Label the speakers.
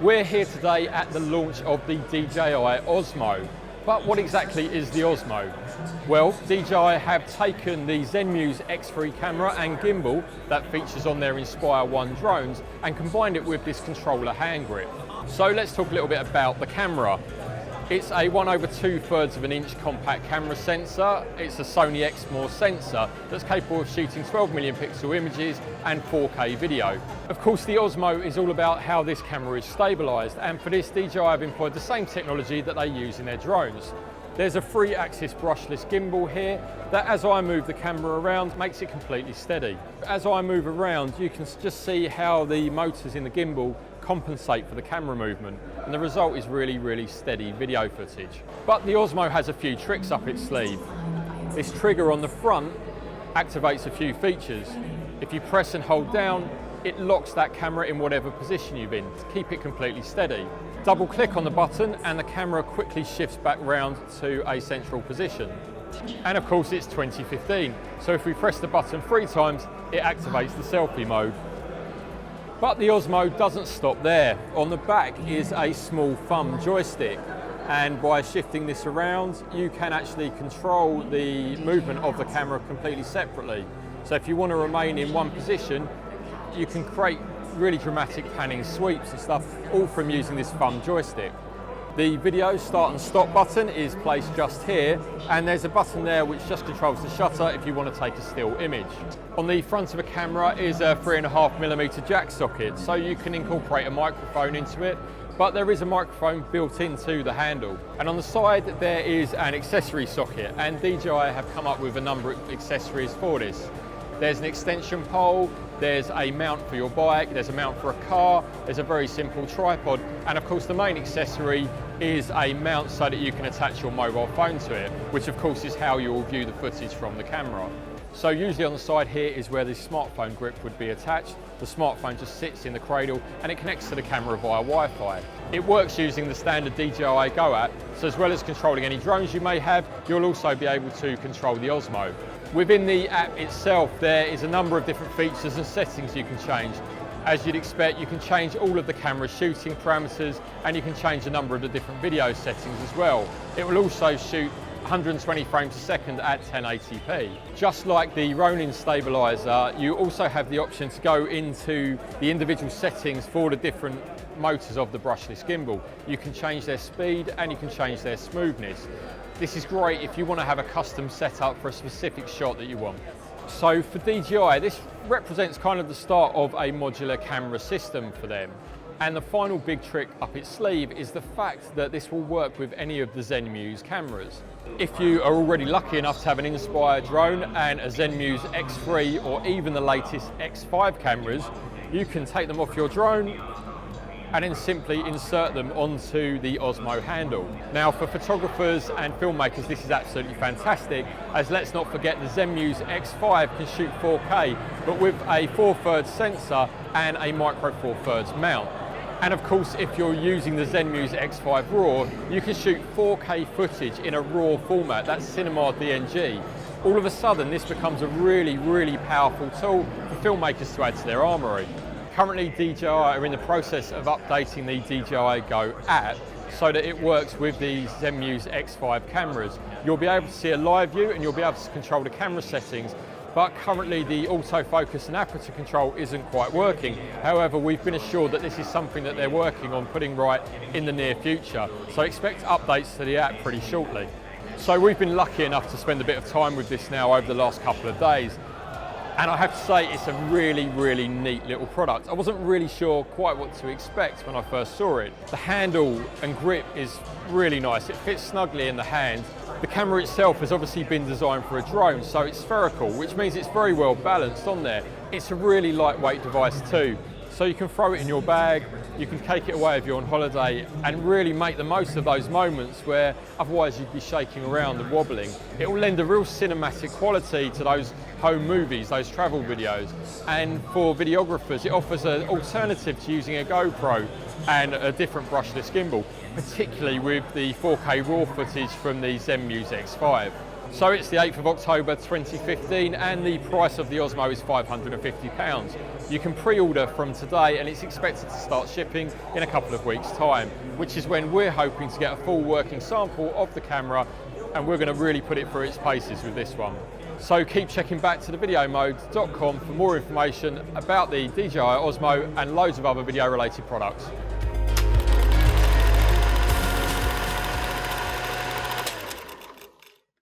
Speaker 1: We're here today at the launch of the DJI Osmo. But what exactly is the Osmo? Well, DJI have taken the Zenmuse X3 camera and gimbal that features on their Inspire 1 drones and combined it with this controller hand grip. So let's talk a little bit about the camera. It's a 1/2 of an inch compact camera sensor. It's a Sony Exmor sensor that's capable of shooting 12 million pixel images and 4K video. Of course, the Osmo is all about how this camera is stabilised, and for this, DJI have employed the same technology that they use in their drones. There's a 3-axis brushless gimbal here that, as I move the camera around, makes it completely steady. As I move around, you can just see how the motors in the gimbal compensate for the camera movement, and the result is really steady video footage. But the Osmo has a few tricks up its sleeve. This trigger on the front activates a few features. If you press and hold down, it locks that camera in whatever position you're in to keep it completely steady. Double click on the button and the camera quickly shifts back round to a central position. And of course it's 2015, so if we press the button 3 times, it activates the selfie mode. But the Osmo doesn't stop there. On the back is a small thumb joystick, and by shifting this around, you can actually control the movement of the camera completely separately. So if you want to remain in one position, you can create really dramatic panning sweeps and stuff, all from using this thumb joystick. The video start and stop button is placed just here, and there's a button there which just controls the shutter if you want to take a still image. On the front of a camera is a 3.5mm jack socket, so you can incorporate a microphone into it, but there is a microphone built into the handle. And on the side there is an accessory socket, and DJI have come up with a number of accessories for this. There's an extension pole, there's a mount for your bike, there's a mount for a car, there's a very simple tripod, and of course the main accessory is a mount so that you can attach your mobile phone to it, which of course is how you will view the footage from the camera. So usually on the side here is where the smartphone grip would be attached. The smartphone just sits in the cradle and it connects to the camera via Wi-Fi. It works using the standard DJI Go app, so as well as controlling any drones you may have, you'll also be able to control the Osmo. Within the app itself, there is a number of different features and settings you can change. As you'd expect, you can change all of the camera's shooting parameters, and you can change a number of the different video settings as well. It will also shoot 120 frames a second at 1080p. Just like the Ronin stabilizer, you also have the option to go into the individual settings for the different motors of the brushless gimbal. You can change their speed and you can change their smoothness. This is great if you want to have a custom setup for a specific shot that you want. So for DJI, this represents kind of the start of a modular camera system for them. And the final big trick up its sleeve is the fact that this will work with any of the Zenmuse cameras. If you are already lucky enough to have an Inspire drone and a Zenmuse X3 or even the latest X5 cameras, you can take them off your drone and then simply insert them onto the Osmo handle. Now for photographers and filmmakers, this is absolutely fantastic, as let's not forget the Zenmuse X5 can shoot 4K, but with a 4/3 sensor and a micro 4/3 mount. And of course, if you're using the Zenmuse X5 RAW, you can shoot 4K footage in a RAW format, that's Cinema DNG. All of a sudden, this becomes a really powerful tool for filmmakers to add to their armoury. Currently, DJI are in the process of updating the DJI Go app so that it works with the Zenmuse X5 cameras. You'll be able to see a live view and you'll be able to control the camera settings, but currently the autofocus and aperture control isn't quite working. However, we've been assured that this is something that they're working on putting right in the near future, so expect updates to the app pretty shortly. So we've been lucky enough to spend a bit of time with this now over the last couple of days. And I have to say, it's a really neat little product. I wasn't really sure quite what to expect when I first saw it. The handle and grip is really nice. It fits snugly in the hand. The camera itself has obviously been designed for a drone, so it's spherical, which means it's very well balanced on there. It's a really lightweight device too. So you can throw it in your bag, you can take it away if you're on holiday and really make the most of those moments where otherwise you'd be shaking around and wobbling. It will lend a real cinematic quality to those home movies, those travel videos. And for videographers, it offers an alternative to using a GoPro and a different brushless gimbal, particularly with the 4K RAW footage from the Zenmuse X5. So it's the 8th of October 2015 and the price of the Osmo is £550. You can pre-order from today and it's expected to start shipping in a couple of weeks' time, which is when we're hoping to get a full working sample of the camera, and we're going to really put it through its paces with this one. So keep checking back to thevideomode.com for more information about the DJI Osmo and loads of other video related products.